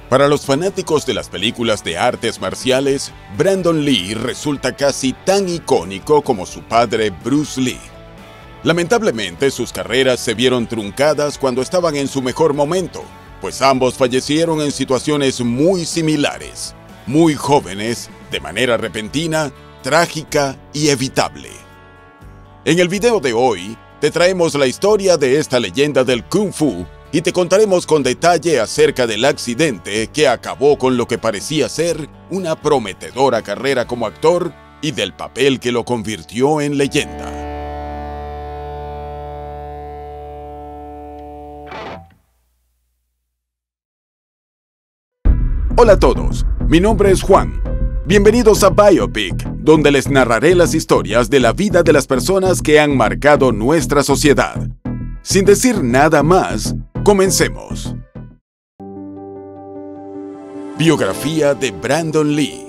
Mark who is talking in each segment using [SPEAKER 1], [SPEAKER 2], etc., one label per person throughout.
[SPEAKER 1] Para los fanáticos de las películas de artes marciales, Brandon Lee resulta casi tan icónico como su padre Bruce Lee. Lamentablemente, sus carreras se vieron truncadas cuando estaban en su mejor momento, pues ambos fallecieron en situaciones muy similares, muy jóvenes, de manera repentina, trágica y evitable. En el video de hoy, te traemos la historia de esta leyenda del Kung Fu y te contaremos con detalle acerca del accidente que acabó con lo que parecía ser una prometedora carrera como actor y del papel que lo convirtió en leyenda. Hola a todos, mi nombre es Juan. Bienvenidos a Biopic, donde les narraré las historias de la vida de las personas que han marcado nuestra sociedad. Sin decir nada más, comencemos. Biografía de Brandon Lee.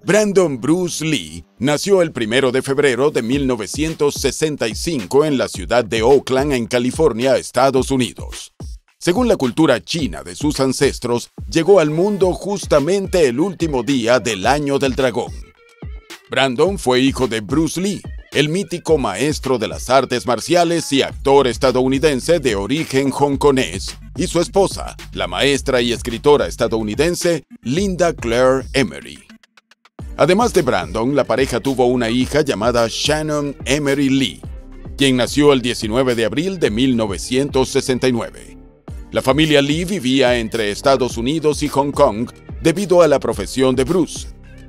[SPEAKER 1] Brandon Bruce Lee nació el 1 de febrero de 1965 en la ciudad de Oakland, en California, Estados Unidos. Según la cultura china de sus ancestros, llegó al mundo justamente el último día del Año del Dragón. Brandon fue hijo de Bruce Lee, el mítico maestro de las artes marciales y actor estadounidense de origen hongkonés, y su esposa, la maestra y escritora estadounidense Linda Claire Emery. Además de Brandon, la pareja tuvo una hija llamada Shannon Emery Lee, quien nació el 19 de abril de 1969. La familia Lee vivía entre Estados Unidos y Hong Kong debido a la profesión de Bruce.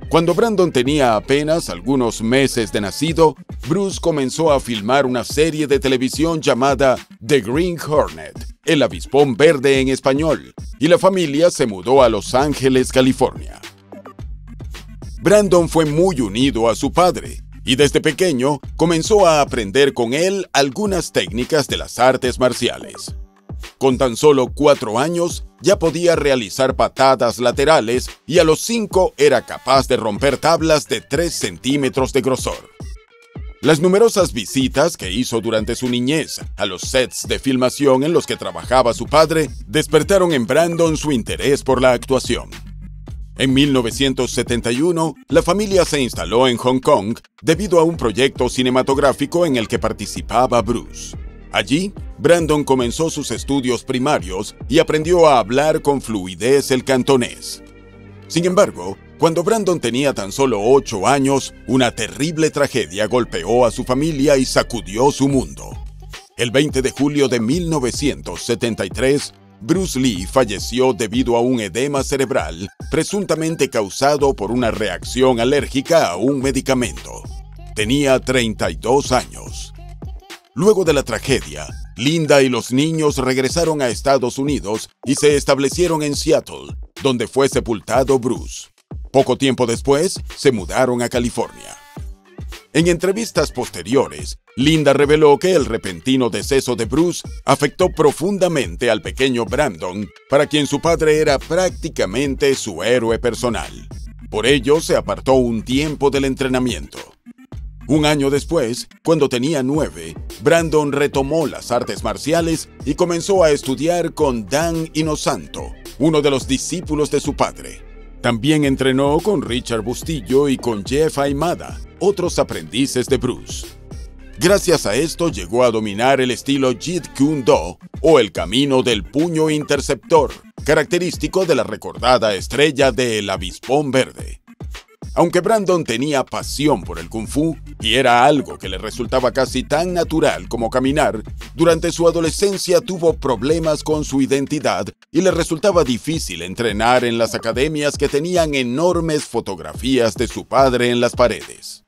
[SPEAKER 1] Cuando Brandon tenía apenas algunos meses de nacido, Bruce comenzó a filmar una serie de televisión llamada The Green Hornet, el avispón verde en español, y la familia se mudó a Los Ángeles, California. Brandon fue muy unido a su padre, y desde pequeño comenzó a aprender con él algunas técnicas de las artes marciales. Con tan solo 4 años, ya podía realizar patadas laterales y a los 5 era capaz de romper tablas de 3 centímetros de grosor. Las numerosas visitas que hizo durante su niñez a los sets de filmación en los que trabajaba su padre despertaron en Brandon su interés por la actuación. En 1971, la familia se instaló en Hong Kong debido a un proyecto cinematográfico en el que participaba Bruce. Allí, Brandon comenzó sus estudios primarios y aprendió a hablar con fluidez el cantonés. Sin embargo, cuando Brandon tenía tan solo 8 años, una terrible tragedia golpeó a su familia y sacudió su mundo. El 20 de julio de 1973, Bruce Lee falleció debido a un edema cerebral presuntamente causado por una reacción alérgica a un medicamento. Tenía 32 años. Luego de la tragedia, Linda y los niños regresaron a Estados Unidos y se establecieron en Seattle, donde fue sepultado Bruce. Poco tiempo después, se mudaron a California. En entrevistas posteriores, Linda reveló que el repentino deceso de Bruce afectó profundamente al pequeño Brandon, para quien su padre era prácticamente su héroe personal. Por ello, se apartó un tiempo del entrenamiento. Un año después, cuando tenía 9, Brandon retomó las artes marciales y comenzó a estudiar con Dan Inosanto, uno de los discípulos de su padre. También entrenó con Richard Bustillo y con Jeff Aimada, otros aprendices de Bruce. Gracias a esto llegó a dominar el estilo Jeet Kune Do, o el camino del puño interceptor, característico de la recordada estrella del avispón verde. Aunque Brandon tenía pasión por el Kung Fu y era algo que le resultaba casi tan natural como caminar, durante su adolescencia tuvo problemas con su identidad y le resultaba difícil entrenar en las academias que tenían enormes fotografías de su padre en las paredes.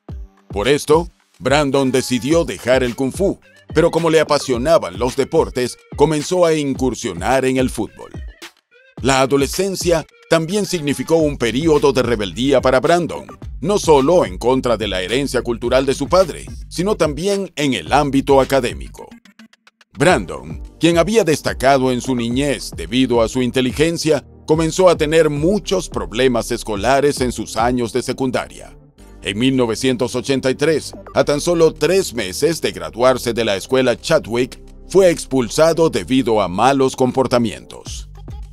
[SPEAKER 1] Por esto, Brandon decidió dejar el Kung Fu, pero como le apasionaban los deportes, comenzó a incursionar en el fútbol. La adolescencia también significó un período de rebeldía para Brandon, no solo en contra de la herencia cultural de su padre, sino también en el ámbito académico. Brandon, quien había destacado en su niñez debido a su inteligencia, comenzó a tener muchos problemas escolares en sus años de secundaria. En 1983, a tan solo 3 meses de graduarse de la escuela Chadwick, fue expulsado debido a malos comportamientos.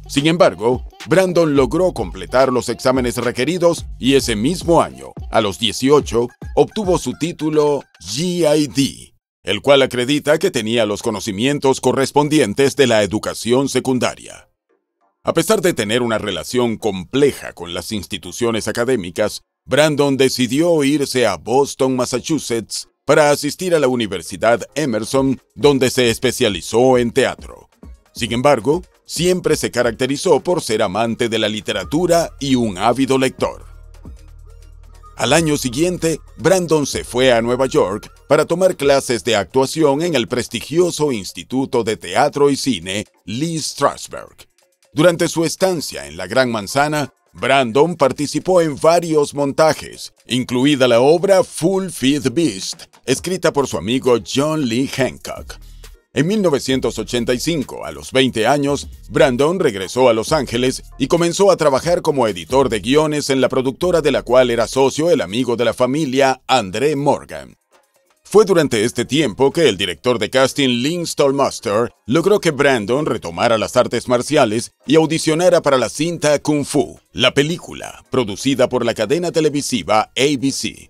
[SPEAKER 1] Sin embargo, Brandon logró completar los exámenes requeridos y ese mismo año, a los 18, obtuvo su título GED, el cual acredita que tenía los conocimientos correspondientes de la educación secundaria. A pesar de tener una relación compleja con las instituciones académicas, Brandon decidió irse a Boston, Massachusetts, para asistir a la Universidad Emerson, donde se especializó en teatro. Sin embargo, siempre se caracterizó por ser amante de la literatura y un ávido lector. Al año siguiente, Brandon se fue a Nueva York para tomar clases de actuación en el prestigioso Instituto de Teatro y Cine Lee Strasberg. Durante su estancia en la Gran Manzana, Brandon participó en varios montajes, incluida la obra Full Feed Beast, escrita por su amigo John Lee Hancock. En 1985, a los 20 años, Brandon regresó a Los Ángeles y comenzó a trabajar como editor de guiones en la productora de la cual era socio el amigo de la familia, André Morgan. Fue durante este tiempo que el director de casting Lynn Stallmaster logró que Brandon retomara las artes marciales y audicionara para la cinta Kung Fu, la película, producida por la cadena televisiva ABC.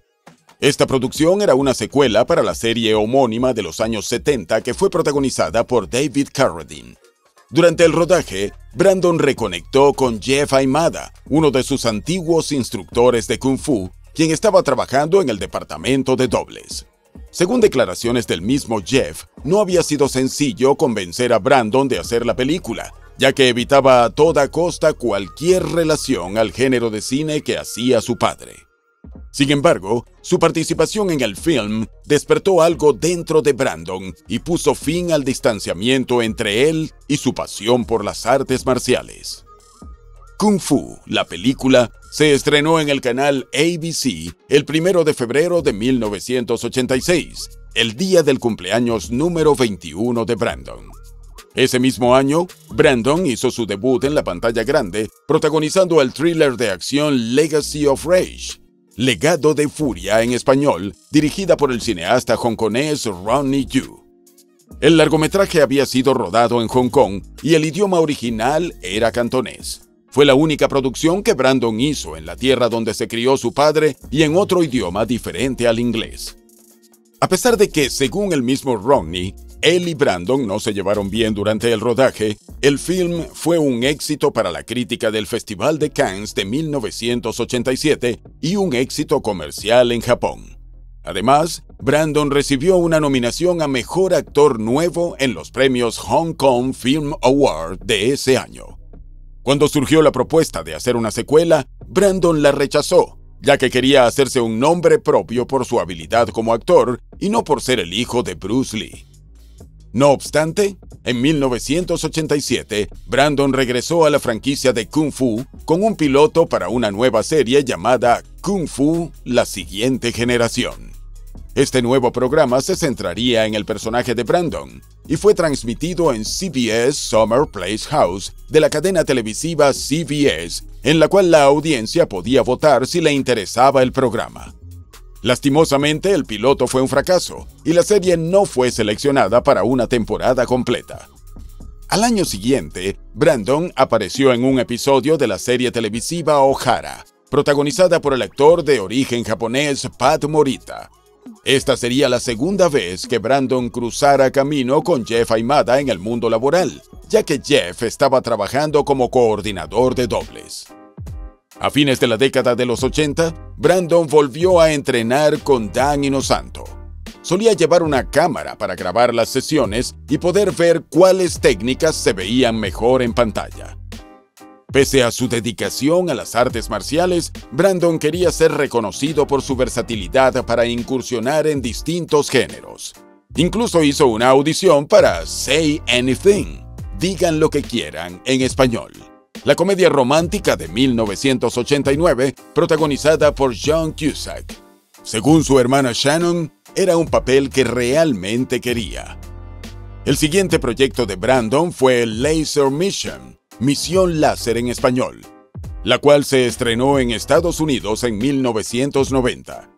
[SPEAKER 1] Esta producción era una secuela para la serie homónima de los años 70 que fue protagonizada por David Carradine. Durante el rodaje, Brandon reconectó con Jeff Aimada, uno de sus antiguos instructores de Kung Fu, quien estaba trabajando en el departamento de dobles. Según declaraciones del mismo Jeff, no había sido sencillo convencer a Brandon de hacer la película, ya que evitaba a toda costa cualquier relación al género de cine que hacía su padre. Sin embargo, su participación en el film despertó algo dentro de Brandon y puso fin al distanciamiento entre él y su pasión por las artes marciales. Kung Fu, la película, se estrenó en el canal ABC el 1 de febrero de 1986, el día del cumpleaños número 21 de Brandon. Ese mismo año, Brandon hizo su debut en la pantalla grande, protagonizando el thriller de acción Legacy of Rage, Legado de Furia en español, dirigida por el cineasta hongkonés Ronnie Yu. El largometraje había sido rodado en Hong Kong y el idioma original era cantonés. Fue la única producción que Brandon hizo en la tierra donde se crió su padre y en otro idioma diferente al inglés. A pesar de que, según el mismo Ronnie, él y Brandon no se llevaron bien durante el rodaje, el film fue un éxito para la crítica del Festival de Cannes de 1987 y un éxito comercial en Japón. Además, Brandon recibió una nominación a Mejor Actor Nuevo en los premios Hong Kong Film Award de ese año. Cuando surgió la propuesta de hacer una secuela, Brandon la rechazó, ya que quería hacerse un nombre propio por su habilidad como actor y no por ser el hijo de Bruce Lee. No obstante, en 1987, Brandon regresó a la franquicia de Kung Fu con un piloto para una nueva serie llamada Kung Fu: La Siguiente Generación. Este nuevo programa se centraría en el personaje de Brandon y fue transmitido en CBS Summer Playhouse de la cadena televisiva CBS, en la cual la audiencia podía votar si le interesaba el programa. Lastimosamente, el piloto fue un fracaso y la serie no fue seleccionada para una temporada completa. Al año siguiente, Brandon apareció en un episodio de la serie televisiva Ohara, protagonizada por el actor de origen japonés Pat Morita. Esta sería la segunda vez que Brandon cruzara camino con Jeff Aimada en el mundo laboral, ya que Jeff estaba trabajando como coordinador de dobles. A fines de la década de los 80, Brandon volvió a entrenar con Dan Inosanto. Solía llevar una cámara para grabar las sesiones y poder ver cuáles técnicas se veían mejor en pantalla. Pese a su dedicación a las artes marciales, Brandon quería ser reconocido por su versatilidad para incursionar en distintos géneros. Incluso hizo una audición para Say Anything, Digan lo que quieran en español, la comedia romántica de 1989 protagonizada por John Cusack. Según su hermana Shannon, era un papel que realmente quería. El siguiente proyecto de Brandon fue Laser Mission, Misión Láser en español, la cual se estrenó en Estados Unidos en 1990.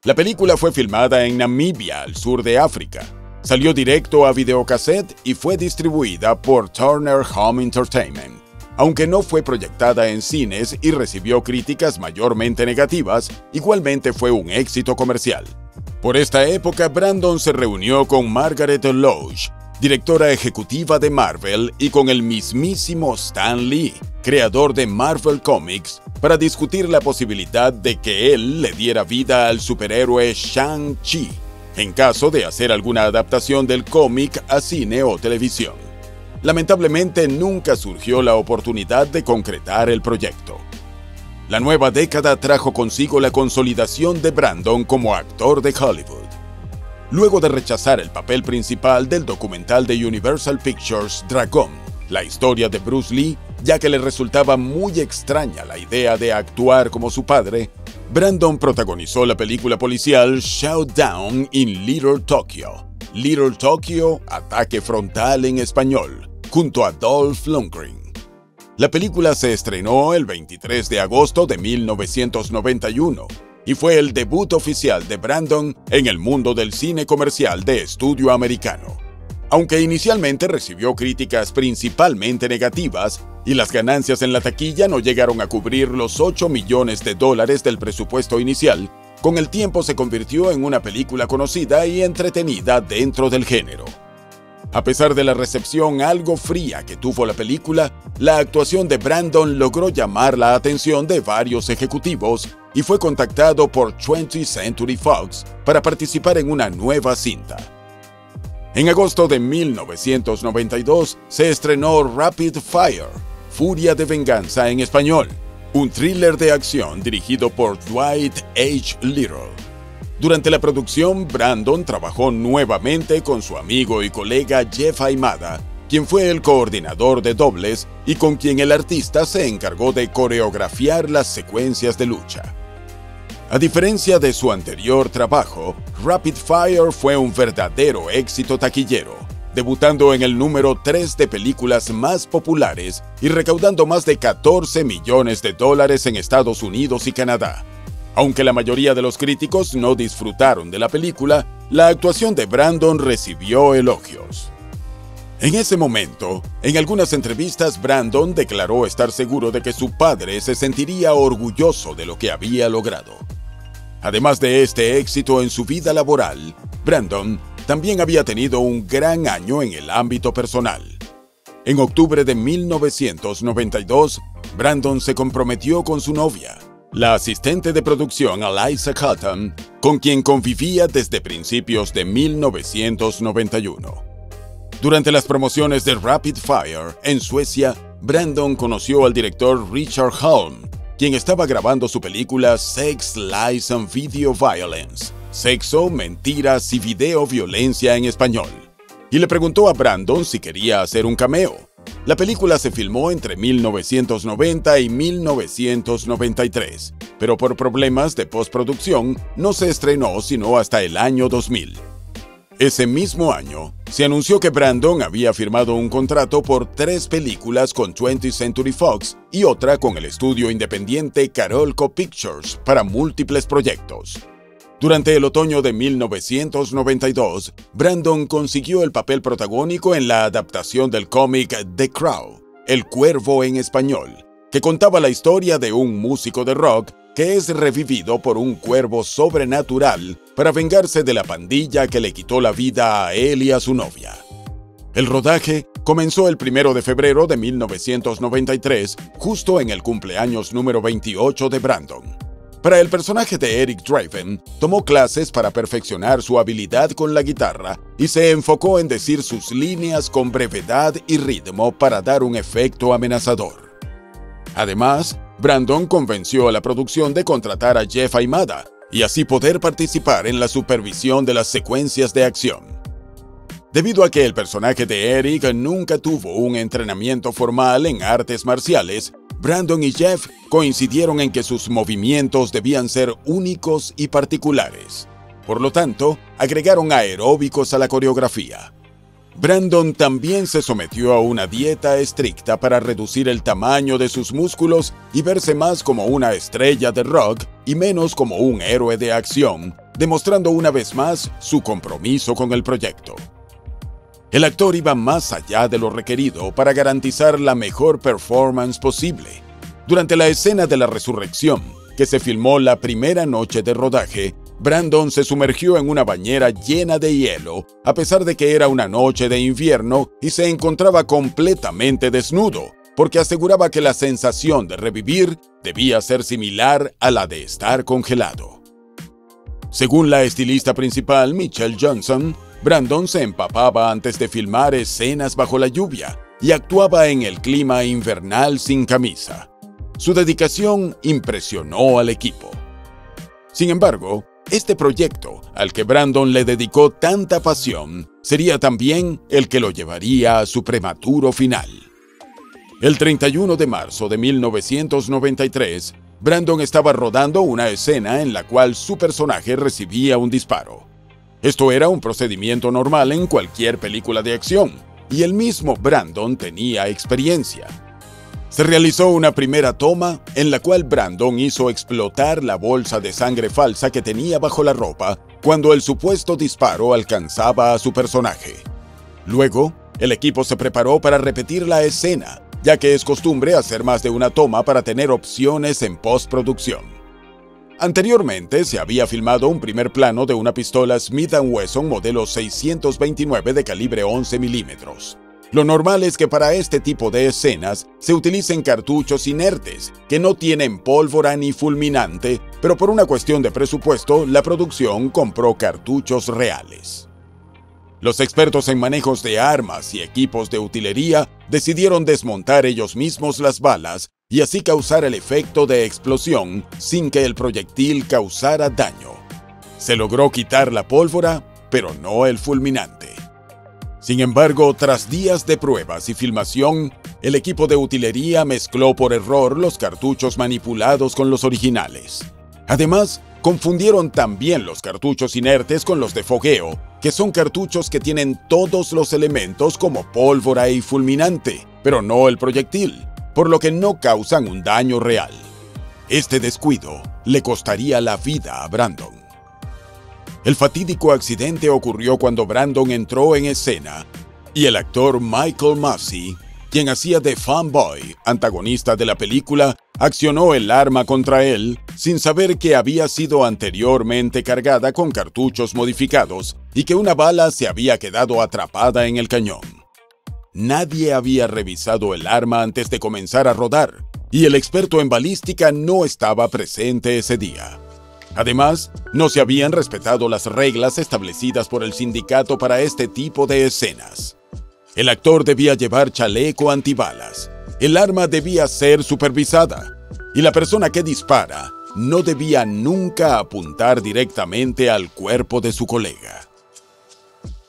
[SPEAKER 1] La película fue filmada en Namibia, al sur de África. Salió directo a videocassette y fue distribuida por Turner Home Entertainment. Aunque no fue proyectada en cines y recibió críticas mayormente negativas, igualmente fue un éxito comercial. Por esta época, Brandon se reunió con Margaret Loesch, directora ejecutiva de Marvel, y con el mismísimo Stan Lee, creador de Marvel Comics, para discutir la posibilidad de que él le diera vida al superhéroe Shang-Chi, en caso de hacer alguna adaptación del cómic a cine o televisión. Lamentablemente nunca surgió la oportunidad de concretar el proyecto. La nueva década trajo consigo la consolidación de Brandon como actor de Hollywood. Luego de rechazar el papel principal del documental de Universal Pictures Dragón, la historia de Bruce Lee, ya que le resultaba muy extraña la idea de actuar como su padre, Brandon protagonizó la película policial Showdown in Little Tokyo. Little Tokyo, Ataque Frontal en español, junto a Dolph Lundgren. La película se estrenó el 23 de agosto de 1991 y fue el debut oficial de Brandon en el mundo del cine comercial de estudio americano. Aunque inicialmente recibió críticas principalmente negativas y las ganancias en la taquilla no llegaron a cubrir los $8 millones del presupuesto inicial, con el tiempo se convirtió en una película conocida y entretenida dentro del género. A pesar de la recepción algo fría que tuvo la película, la actuación de Brandon logró llamar la atención de varios ejecutivos y fue contactado por 20th Century Fox para participar en una nueva cinta. En agosto de 1992 se estrenó Rapid Fire, Furia de Venganza en español, un thriller de acción dirigido por Dwight H. Little. Durante la producción, Brandon trabajó nuevamente con su amigo y colega Jeff Aimada, quien fue el coordinador de dobles y con quien el artista se encargó de coreografiar las secuencias de lucha. A diferencia de su anterior trabajo, Rapid Fire fue un verdadero éxito taquillero, debutando en el número 3 de películas más populares y recaudando más de $14 millones en Estados Unidos y Canadá. Aunque la mayoría de los críticos no disfrutaron de la película, la actuación de Brandon recibió elogios. En ese momento, en algunas entrevistas, Brandon declaró estar seguro de que su padre se sentiría orgulloso de lo que había logrado. Además de este éxito en su vida laboral, Brandon también había tenido un gran año en el ámbito personal. En octubre de 1992, Brandon se comprometió con su novia, la asistente de producción Eliza Hutton, con quien convivía desde principios de 1991. Durante las promociones de Rapid Fire en Suecia, Brandon conoció al director Richard Holm, quien estaba grabando su película Sex, Lies and Video Violence, Sexo, Mentiras y Video Violencia en español, y le preguntó a Brandon si quería hacer un cameo. La película se filmó entre 1990 y 1993, pero por problemas de postproducción no se estrenó sino hasta el año 2000. Ese mismo año, se anunció que Brandon había firmado un contrato por 3 películas con 20th Century Fox y otra con el estudio independiente Carolco Pictures para múltiples proyectos. Durante el otoño de 1992, Brandon consiguió el papel protagónico en la adaptación del cómic The Crow, El Cuervo en español, que contaba la historia de un músico de rock que es revivido por un cuervo sobrenatural para vengarse de la pandilla que le quitó la vida a él y a su novia. El rodaje comenzó el 1 de febrero de 1993, justo en el cumpleaños número 28 de Brandon. Para el personaje de Eric Draven, tomó clases para perfeccionar su habilidad con la guitarra y se enfocó en decir sus líneas con brevedad y ritmo para dar un efecto amenazador. Además, Brandon convenció a la producción de contratar a Jeff Aimada y así poder participar en la supervisión de las secuencias de acción. Debido a que el personaje de Eric nunca tuvo un entrenamiento formal en artes marciales, Brandon y Jeff coincidieron en que sus movimientos debían ser únicos y particulares. Por lo tanto, agregaron aeróbicos a la coreografía. Brandon también se sometió a una dieta estricta para reducir el tamaño de sus músculos y verse más como una estrella de rock y menos como un héroe de acción, demostrando una vez más su compromiso con el proyecto. El actor iba más allá de lo requerido para garantizar la mejor performance posible. Durante la escena de la resurrección, que se filmó la primera noche de rodaje, Brandon se sumergió en una bañera llena de hielo, a pesar de que era una noche de invierno y se encontraba completamente desnudo, porque aseguraba que la sensación de revivir debía ser similar a la de estar congelado. Según la estilista principal, Michelle Johnson, Brandon se empapaba antes de filmar escenas bajo la lluvia y actuaba en el clima invernal sin camisa. Su dedicación impresionó al equipo. Sin embargo, este proyecto, al que Brandon le dedicó tanta pasión, sería también el que lo llevaría a su prematuro final. El 31 de marzo de 1993, Brandon estaba rodando una escena en la cual su personaje recibía un disparo. Esto era un procedimiento normal en cualquier película de acción, y el mismo Brandon tenía experiencia. Se realizó una primera toma en la cual Brandon hizo explotar la bolsa de sangre falsa que tenía bajo la ropa cuando el supuesto disparo alcanzaba a su personaje. Luego, el equipo se preparó para repetir la escena, ya que es costumbre hacer más de una toma para tener opciones en postproducción. Anteriormente se había filmado un primer plano de una pistola Smith & Wesson modelo 629 de calibre 11 milímetros. Lo normal es que para este tipo de escenas se utilicen cartuchos inertes, que no tienen pólvora ni fulminante, pero por una cuestión de presupuesto, la producción compró cartuchos reales. Los expertos en manejos de armas y equipos de utilería decidieron desmontar ellos mismos las balas y así causar el efecto de explosión sin que el proyectil causara daño. Se logró quitar la pólvora, pero no el fulminante. Sin embargo, tras días de pruebas y filmación, el equipo de utilería mezcló por error los cartuchos manipulados con los originales. Además, confundieron también los cartuchos inertes con los de fogueo, que son cartuchos que tienen todos los elementos como pólvora y fulminante, pero no el proyectil, por lo que no causan un daño real. Este descuido le costaría la vida a Brandon. El fatídico accidente ocurrió cuando Brandon entró en escena y el actor Michael Massey, quien hacía de Fanboy, antagonista de la película, accionó el arma contra él sin saber que había sido anteriormente cargada con cartuchos modificados y que una bala se había quedado atrapada en el cañón. Nadie había revisado el arma antes de comenzar a rodar, y el experto en balística no estaba presente ese día. Además, no se habían respetado las reglas establecidas por el sindicato para este tipo de escenas. El actor debía llevar chaleco antibalas, el arma debía ser supervisada, y la persona que dispara no debía nunca apuntar directamente al cuerpo de su colega.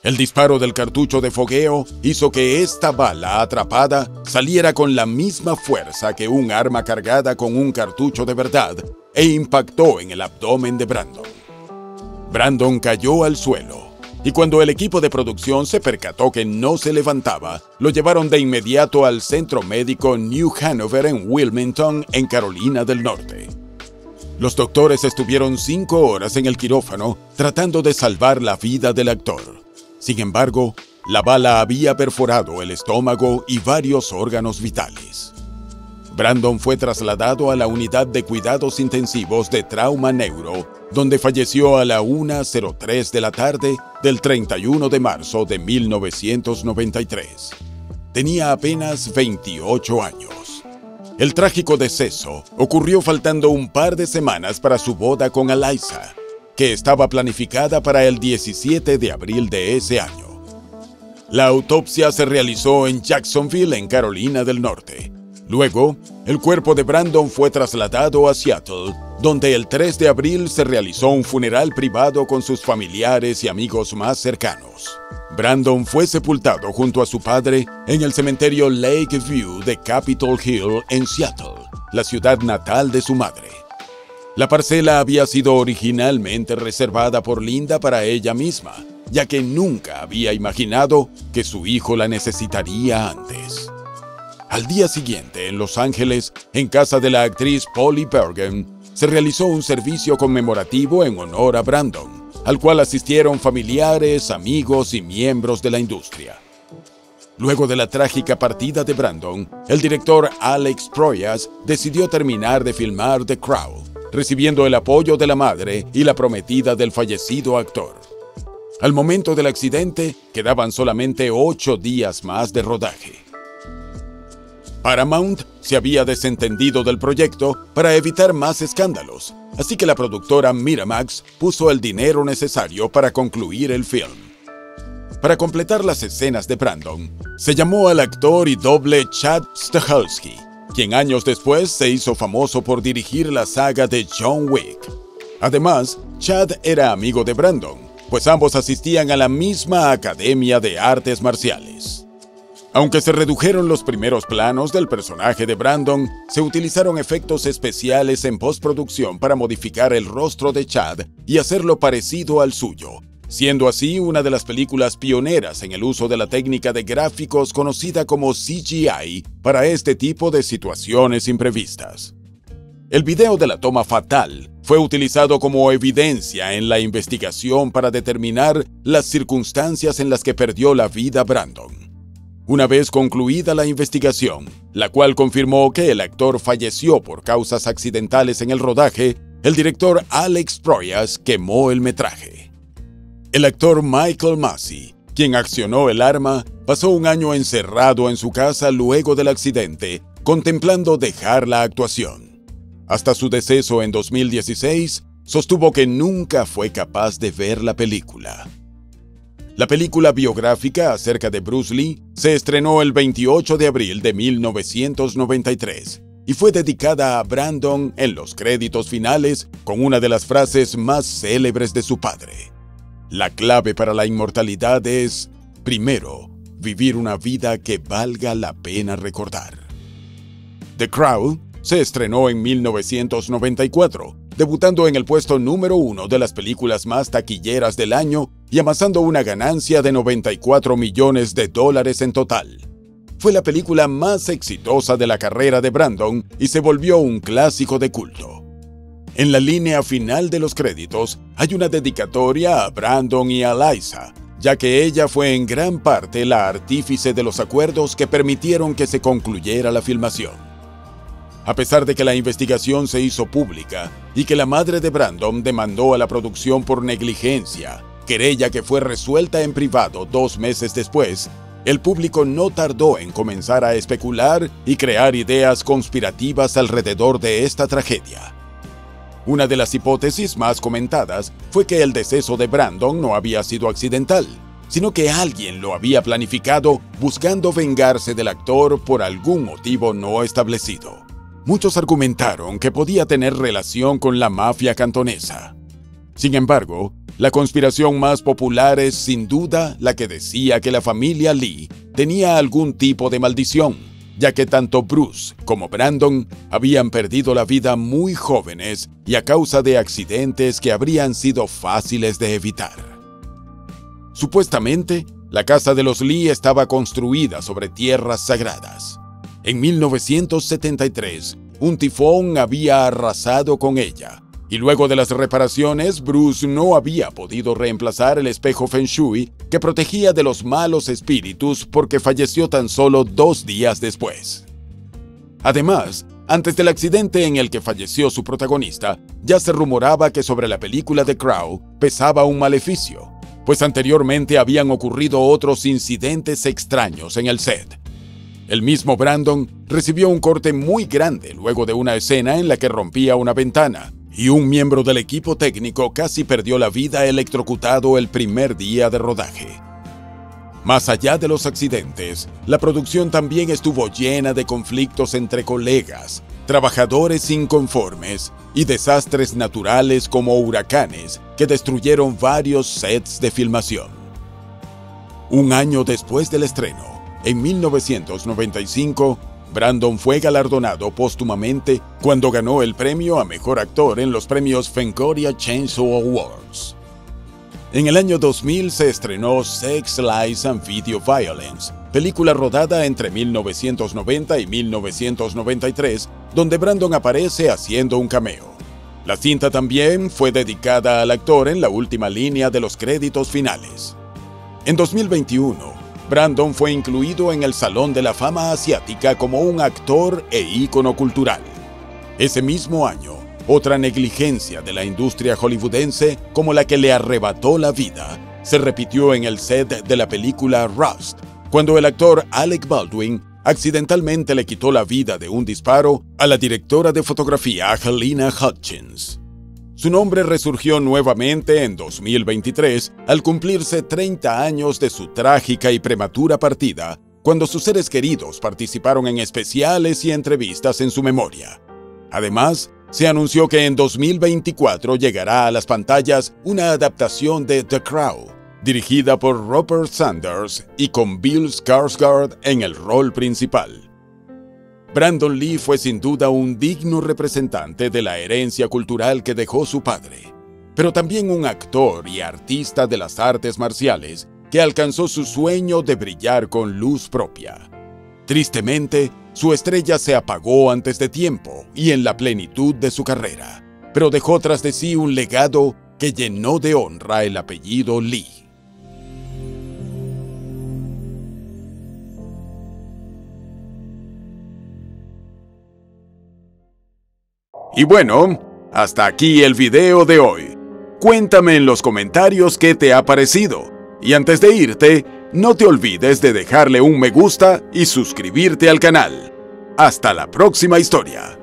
[SPEAKER 1] El disparo del cartucho de fogueo hizo que esta bala atrapada saliera con la misma fuerza que un arma cargada con un cartucho de verdad e impactó en el abdomen de Brandon. Brandon cayó al suelo y cuando el equipo de producción se percató que no se levantaba, lo llevaron de inmediato al centro médico New Hanover en Wilmington, en Carolina del Norte. Los doctores estuvieron 5 horas en el quirófano tratando de salvar la vida del actor. Sin embargo, la bala había perforado el estómago y varios órganos vitales. Brandon fue trasladado a la unidad de cuidados intensivos de trauma neuro, donde falleció a la 1:03 de la tarde del 31 de marzo de 1993. Tenía apenas 28 años. El trágico deceso ocurrió faltando un par de semanas para su boda con Eliza, que estaba planificada para el 17 de abril de ese año. La autopsia se realizó en Jacksonville, en Carolina del Norte. Luego, el cuerpo de Brandon fue trasladado a Seattle, donde el 3 de abril se realizó un funeral privado con sus familiares y amigos más cercanos. Brandon fue sepultado junto a su padre en el cementerio Lakeview de Capitol Hill en Seattle, la ciudad natal de su madre. La parcela había sido originalmente reservada por Linda para ella misma, ya que nunca había imaginado que su hijo la necesitaría antes. Al día siguiente, en Los Ángeles, en casa de la actriz Polly Bergen, se realizó un servicio conmemorativo en honor a Brandon, al cual asistieron familiares, amigos y miembros de la industria. Luego de la trágica partida de Brandon, el director Alex Proyas decidió terminar de filmar The Crow, recibiendo el apoyo de la madre y la prometida del fallecido actor. Al momento del accidente, quedaban solamente 8 días más de rodaje. Paramount se había desentendido del proyecto para evitar más escándalos, así que la productora Miramax puso el dinero necesario para concluir el film. Para completar las escenas de Brandon, se llamó al actor y doble Chad Stahelski, quien años después se hizo famoso por dirigir la saga de John Wick. Además, Chad era amigo de Brandon, pues ambos asistían a la misma Academia de Artes Marciales. Aunque se redujeron los primeros planos del personaje de Brandon, se utilizaron efectos especiales en postproducción para modificar el rostro de Chad y hacerlo parecido al suyo, siendo así una de las películas pioneras en el uso de la técnica de gráficos conocida como CGI para este tipo de situaciones imprevistas. El video de la toma fatal fue utilizado como evidencia en la investigación para determinar las circunstancias en las que perdió la vida Brandon. Una vez concluida la investigación, la cual confirmó que el actor falleció por causas accidentales en el rodaje, el director Alex Proyas quemó el metraje. El actor Michael Massey, quien accionó el arma, pasó un año encerrado en su casa luego del accidente, contemplando dejar la actuación. Hasta su deceso en 2016, sostuvo que nunca fue capaz de ver la película. La película biográfica acerca de Bruce Lee se estrenó el 28 de abril de 1993 y fue dedicada a Brandon en los créditos finales con una de las frases más célebres de su padre. La clave para la inmortalidad es, primero, vivir una vida que valga la pena recordar. The Crow se estrenó en 1994, debutando en el puesto número 1 de las películas más taquilleras del año y amasando una ganancia de $94 millones en total. Fue la película más exitosa de la carrera de Brandon y se volvió un clásico de culto. En la línea final de los créditos hay una dedicatoria a Brandon y a Liza, ya que ella fue en gran parte la artífice de los acuerdos que permitieron que se concluyera la filmación. A pesar de que la investigación se hizo pública y que la madre de Brandon demandó a la producción por negligencia, querella que fue resuelta en privado 2 meses después, el público no tardó en comenzar a especular y crear ideas conspirativas alrededor de esta tragedia. Una de las hipótesis más comentadas fue que el deceso de Brandon no había sido accidental, sino que alguien lo había planificado buscando vengarse del actor por algún motivo no establecido. Muchos argumentaron que podía tener relación con la mafia cantonesa. Sin embargo, la conspiración más popular es sin duda la que decía que la familia Lee tenía algún tipo de maldición, ya que tanto Bruce como Brandon habían perdido la vida muy jóvenes y a causa de accidentes que habrían sido fáciles de evitar. Supuestamente, la casa de los Lee estaba construida sobre tierras sagradas. En 1973, un tifón había arrasado con ella, y luego de las reparaciones, Bruce no había podido reemplazar el espejo Feng Shui que protegía de los malos espíritus porque falleció tan solo 2 días después. Además, antes del accidente en el que falleció su protagonista, ya se rumoraba que sobre la película The Crow pesaba un maleficio, pues anteriormente habían ocurrido otros incidentes extraños en el set. El mismo Brandon recibió un corte muy grande luego de una escena en la que rompía una ventana, y un miembro del equipo técnico casi perdió la vida electrocutado el primer día de rodaje. Más allá de los accidentes, la producción también estuvo llena de conflictos entre colegas, trabajadores inconformes y desastres naturales como huracanes que destruyeron varios sets de filmación. Un año después del estreno, en 1995, Brandon fue galardonado póstumamente cuando ganó el premio a Mejor Actor en los premios Fangoria Chainsaw Awards. En el año 2000 se estrenó Sex, Lies and Video Violence, película rodada entre 1990 y 1993, donde Brandon aparece haciendo un cameo. La cinta también fue dedicada al actor en la última línea de los créditos finales. En 2021, Brandon fue incluido en el Salón de la Fama Asiática como un actor e ícono cultural. Ese mismo año, otra negligencia de la industria hollywoodense, como la que le arrebató la vida, se repitió en el set de la película Rust, cuando el actor Alec Baldwin accidentalmente le quitó la vida de un disparo a la directora de fotografía Halyna Hutchins. Su nombre resurgió nuevamente en 2023 al cumplirse 30 años de su trágica y prematura partida, cuando sus seres queridos participaron en especiales y entrevistas en su memoria. Además, se anunció que en 2024 llegará a las pantallas una adaptación de The Crown, dirigida por Rupert Sanders y con Bill Skarsgård en el rol principal. Brandon Lee fue sin duda un digno representante de la herencia cultural que dejó su padre, pero también un actor y artista de las artes marciales que alcanzó su sueño de brillar con luz propia. Tristemente, su estrella se apagó antes de tiempo y en la plenitud de su carrera, pero dejó tras de sí un legado que llenó de honra el apellido Lee. Y bueno, hasta aquí el video de hoy. Cuéntame en los comentarios qué te ha parecido. Y antes de irte, no te olvides de dejarle un me gusta y suscribirte al canal. Hasta la próxima historia.